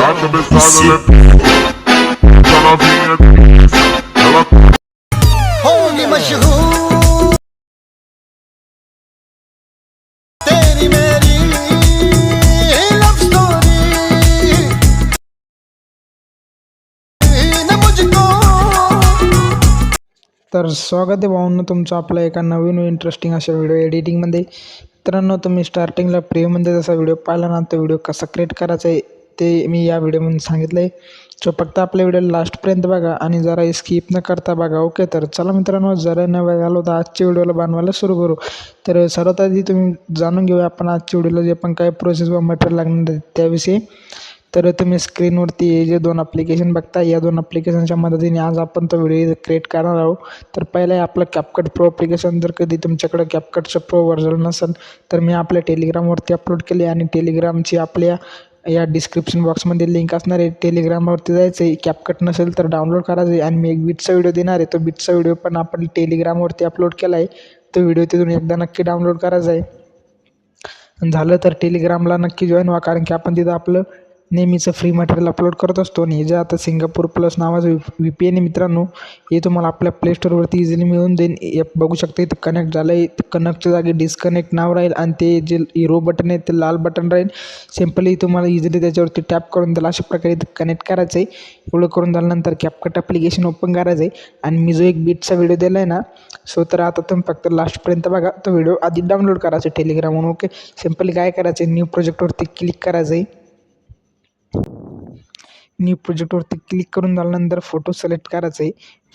Tá começado, né? Essa novinha ela होगी मशहूर तेरी मेरी लव story न मुझको। तर स्वागत आहे भावांनो तुमचं आपल्या एका नवीन व इंटरेस्टिंग अशा व्हिडिओ एडिटिंगमध्ये. मित्रांनो, तुम्ही स्टार्टिंगला प्रीमध्ये जसा व्हिडिओ पाहिला ना, तो व्हिडिओ कसा क्रिएट करायचा आहे ते मी या व्हिडिओमध्ये सांगितलं आहे. सो फक्त आपल्या व्हिडिओ लास्टपर्यंत बघा आणि जरा स्किप न करता बघा. ओके, तर चला मित्रांनो, जरा न बघालो तर आजच्या व्हिडिओला बनवायला सुरू करू. तर सर्वात आधी तुम्ही जाणून घेऊया आपण आजच्या व्हिडिओला जे पण काय प्रोसेस व मटेरियल लागणार आहे त्याविषयी. तर तुम्ही स्क्रीनवरती हे जे दोन ॲप्लिकेशन बघता, या दोन ॲप्लिकेशनच्या मदतीने आज आपण तो व्हिडिओ क्रिएट करणार आहोत. तर पहिलं आहे आपलं CapCut प्रो ॲप्लिकेशन. जर कधी तुमच्याकडे CapCutचं प्रो व्हर्जन नसेल तर मी आपल्या टेलिग्रामवरती अपलोड केले आणि टेलिग्रामची आपल्या या डिस्क्रिप्शन बॉक्समध्ये लिंक असणार आहे. टेलिग्रामवरती जायचं आहे, CapCut नसेल तर डाउनलोड करायचं आहे. आणि मी एक बीटचा व्हिडिओ देणार आहे, तो बीटचा व्हिडिओ पण आपण टेलिग्रामवरती अपलोड केला आहे. तो व्हिडिओ तिथून एकदा नक्की डाउनलोड करायचा आहे. झालं तर टेलिग्रामला नक्की जॉईन व्हा, कारण की आपण तिथं आपलं नेहमीचं फ्री मटेरियल अपलोड करत असतो. आणि हे जे आता सिंगापूर प्लस नावाचं VPN आहे मित्रांनो, हे तुम्हाला आपल्या प्ले स्टोरवरती इझिली मिळून जाईल. हे बघू शकता इथं कनेक्ट झालं आहे. कनेक्टच्या जागी डिस्कनेक्ट नाव राहील आणि ते जे हिरो बटन आहे ते लाल बटन राहील. सिम्पली तुम्हाला इझिली त्याच्यावरती टॅप करून त्याला अशा प्रकारे इथं कनेक्ट करायचं आहे. एवढं करून झाल्यानंतर CapCut ॲप्लिकेशन ओपन करायचं आहे. आणि मी जो एक बीटचा व्हिडिओ दिला आहे ना, सो तर आता तुम्ही फक्त लास्टपर्यंत बघा. तो व्हिडिओ आधी डाउनलोड करायचा आहे टेलिग्रामवरून. ओके, सिम्पली काय करायचं आहे, न्यू प्रोजेक्टवरती क्लिक करायचं आहे. न्यू प्रोजेक्टवरती क्लिक करून झाल्यानंतर फोटो सिलेक्ट करायचा आहे.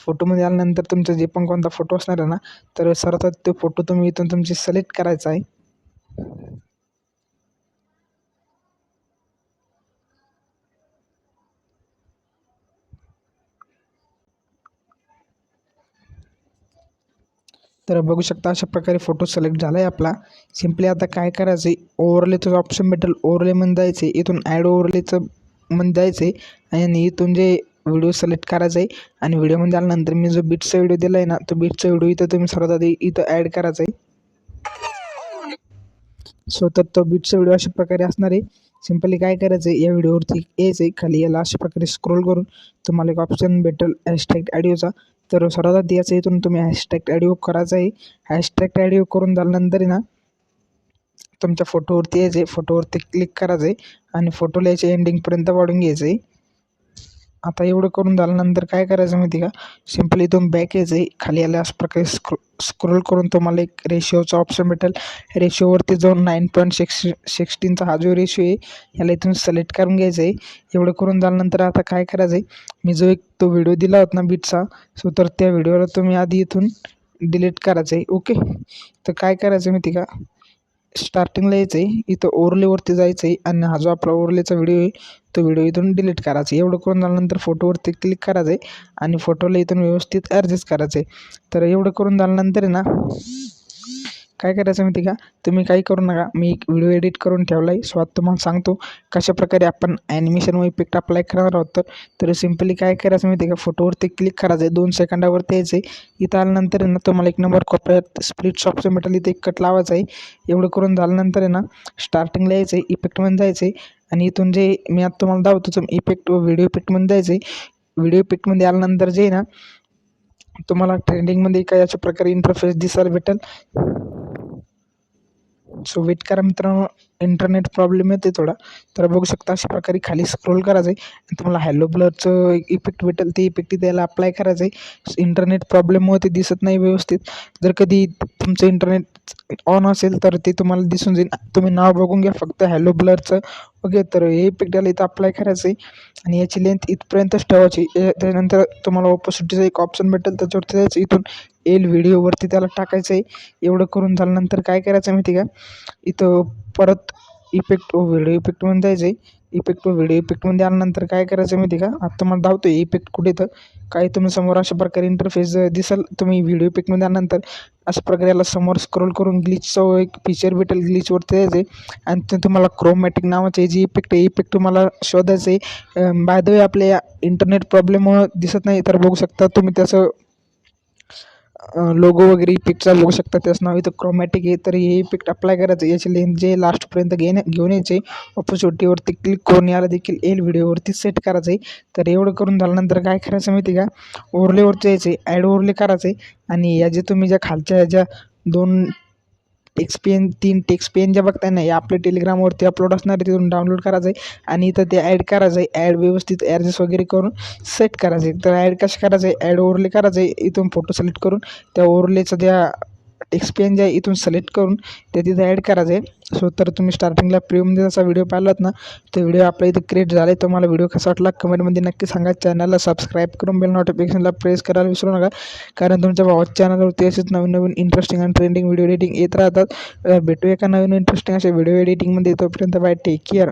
फोटोमध्ये आल्यानंतर तुमचा जे पण कोणता फोटो असणार आहे ना, तर सर्वात तो फोटो तुम्ही इथून तुमची सिलेक्ट करायचा आहे. तर बघू शकता अशा प्रकारे फोटो सिलेक्ट झाला आहे आपला. सिम्पली आता काय करायचं आहे, ओव्हरलेचं ऑप्शन भेटेल, ओव्हरलेमध्ये जायचं आहे. इथून ॲड ओव्हरलेचं मध्ये जायचं आहे आणि इथून जे व्हिडिओ सिलेक्ट करायचा आहे. आणि व्हिडिओमध्ये आल्यानंतर मी जो बीटचा व्हिडिओ दिला आहे ना, तो बीटचा व्हिडिओ इथं तुम्ही सर्वात आधी इथं ॲड करायचा आहे. सो तर तो बीटचा व्हिडिओ अशा प्रकारे असणार आहे. सिम्पली काय करायचं आहे, या व्हिडिओवरती यायचं आहे. खाली याला अशा प्रकारे स्क्रोल करून तुम्हाला एक ऑप्शन भेटेल हॅशटॅग ऑडिओचा. तर सर्वात आधी याचं इथून तुम्ही हॅशटॅग ऑडिओ करायचा आहे. हॅशटॅग ऑडिओ करून झाल्यानंतर ना तुमच्या फोटोवरती यायचं आहे. फोटोवरती क्लिक करायचं आहे आणि फोटोला याच्या एंडिंगपर्यंत वाढून घ्यायचं आहे. आता एवढं करून झाल्यानंतर काय करायचं माहिती का, सिम्पली इथून बॅक यायचं आहे. खाली याला अशा प्रकारे स्क्रोल करून तुम्हाला एक रेशिओचा ऑप्शन भेटेल. रेशिओवरती जाऊन 9.16चा हा जो रेशिओ आहे याला इथून सिलेक्ट करून घ्यायचं आहे. एवढं करून झाल्यानंतर आता काय करायचं आहे, मी जो एक तो व्हिडिओ दिला होता ना बीटचा, सो तर त्या व्हिडिओला तुम्ही आधी इथून डिलीट करायचं आहे. ओके, तर काय करायचं माहिती का, स्टार्टिंगला यायचं आहे, इथं ओव्हरलेवरती जायचं आहे आणि हा जो आपला ओव्हरलेचा व्हिडिओ आहे तो व्हिडिओ इथून डिलीट करायचा आहे. एवढं करून झाल्यानंतर फोटोवरती क्लिक करायचं आहे आणि फोटोला इथून व्यवस्थित ॲडजस्ट करायचं आहे. तर एवढं करून झाल्यानंतर आहे ना काय करायचं माहिती का, तुम्ही काही करू नका, मी एक व्हिडिओ एडिट करून ठेवला आहे. सो आता तुम्हाला सांगतो कशाप्रकारे आपण ॲनिमेशन व इफेक्ट अप्लाय करणार आहोत. तर सिम्पली काय करायचं माहिती का, फोटोवरती क्लिक करायचं आहे, 2 सेकंदावरती यायचं आहे. इथं आल्यानंतर आहे ना तुम्हाला एक नंबर कॉपऱ्यात स्प्लिट्स ऑप्शन भेटेल, इथे एक कट लावायचा आहे. एवढं करून झाल्यानंतर आहे ना स्टार्टिंगला यायचं आहे, इफेक्टमध्ये जायचं आहे आणि इथून जे मी आता तुम्हाला दाखवतो इफेक्ट व व्हिडिओ इफेक्टमध्ये जायचं आहे. व्हिडिओ इफेक्टमध्ये आल्यानंतर जे आहे ना तुम्हाला ट्रेंडिंगमध्ये काही अशा प्रकारे इंटरफेस दिसायला भेटेल. सो वेट करा मित्रांनो, इंटरनेट प्रॉब्लेम येते थोडा. तर बघू शकता अशा प्रकारे खाली स्क्रोल करायचं आहे आणि तुम्हाला हॅलो ब्लरचं इफेक्ट भेटेल, ते इफेक्ट त्याला अप्लाय करायचं आहे. इंटरनेट प्रॉब्लेममुळे ते दिसत नाही व्यवस्थित. जर कधी तुमचं इंटरनेट ऑन असेल तर ते तुम्हाला दिसून जाईल. तुम्ही नाव बघून घ्या फक्त हॅलो ब्लरचं. ओके, तर हे इफेक्ट याला इथं अप्लाय करायचं आहे आणि याची लेंथ इथपर्यंतच ठेवायची. त्यानंतर तुम्हाला ऑपोसिटचा एक ऑप्शन भेटेल, त्याच्यावरती जायचं, इथून व्हिडिओवरती त्याला टाकायचं आहे. एवढं करून झाल्यानंतर काय करायचं माहिती का, इथं परत इफेक्ट व व्हिडिओ इफेक्टमध्ये जायचं आहे. इफेक्ट व व्हिडिओ इफेक्टमध्ये आल्यानंतर काय करायचं माहिती का, आता मला धावतो इफेक्ट कुठे, तर काही तुम्ही समोर अशा प्रकारे इंटरफेस दिसेल. तुम्ही व्हिडिओ इफेक्टमध्ये आल्यानंतर अशा प्रकारे याला समोर स्क्रोल करून ग्लिचचं एक फीचर भेटेल, ग्लिचवरती जायचं आहे आणि ते तुम्हाला क्रोमॅटिक नावाचे जे इफेक्ट आहे इफेक्ट तुम्हाला शोधायचं आहे. बाय द वे आपल्या इंटरनेट प्रॉब्लेममुळं दिसत नाही, तर बघू शकता तुम्ही त्याचं लोगो वगैरे इफेक्टचा बघू शकता. त्याचं नाव इथं क्रोमॅटिक आहे. तर हे इफेक्ट अप्लाय करायचं. याची लेंथ जे लास्टपर्यंत घेऊन यायचे. ऑपॉर्च्युनिटीवरती क्लिक करून याला देखील एल व्हिडिओवरती सेट करायचं आहे. तर एवढं करून झाल्यानंतर काय करायचं माहिती का, ओव्हरलेवरती यायचे, ॲड ओव्हरले करायचे आणि या जे तुम्ही ज्या खालच्या ज्या 3 टेक्स्ट पेन ज्या बघताय ना, या आपल्या टेलिग्रामवरती अपलोड असणार आहे. तिथून डाउनलोड करायचं आहे आणि इथं ते ॲड करायचं आहे. ॲड व्यवस्थित ॲडजस्ट वगैरे करून सेट करायचं आहे. तर ॲड कसं करायचं आहे, ॲड ओव्हरले करायचं आहे. इथून फोटो सिलेक्ट करून त्या ओव्हरलेचं त्या टेक्स्ट पेन जे आहे इथून सिलेक्ट करून ते तिथं ॲड करायचं आहे. सो तर तुम्ही स्टार्टिंगला प्रीमध्ये जसा व्हिडिओ पाहिलात ना, तो व्हिडिओ आपल्या इथं क्रिएट झाला आहे. तुम्हाला व्हिडिओ कसा वाटला कमेंटमध्ये नक्की सांगा. चॅनलला सबस्क्राईब करून बेल नोटिफिकेशनला प्रेस करायला विसरू नका, कारण तुमच्या भावाच्या चॅनलवरती असेच नवीन इंटरेस्टिंग आणि ट्रेंडिंग व्हिडिओ एडिटिंग येत राहतात. भेटूया एका नवीन इंटरेस्टिंग अशा व्हिडिओ एडिटिंगमध्ये. तोपर्यंत बाय, टेक केअर.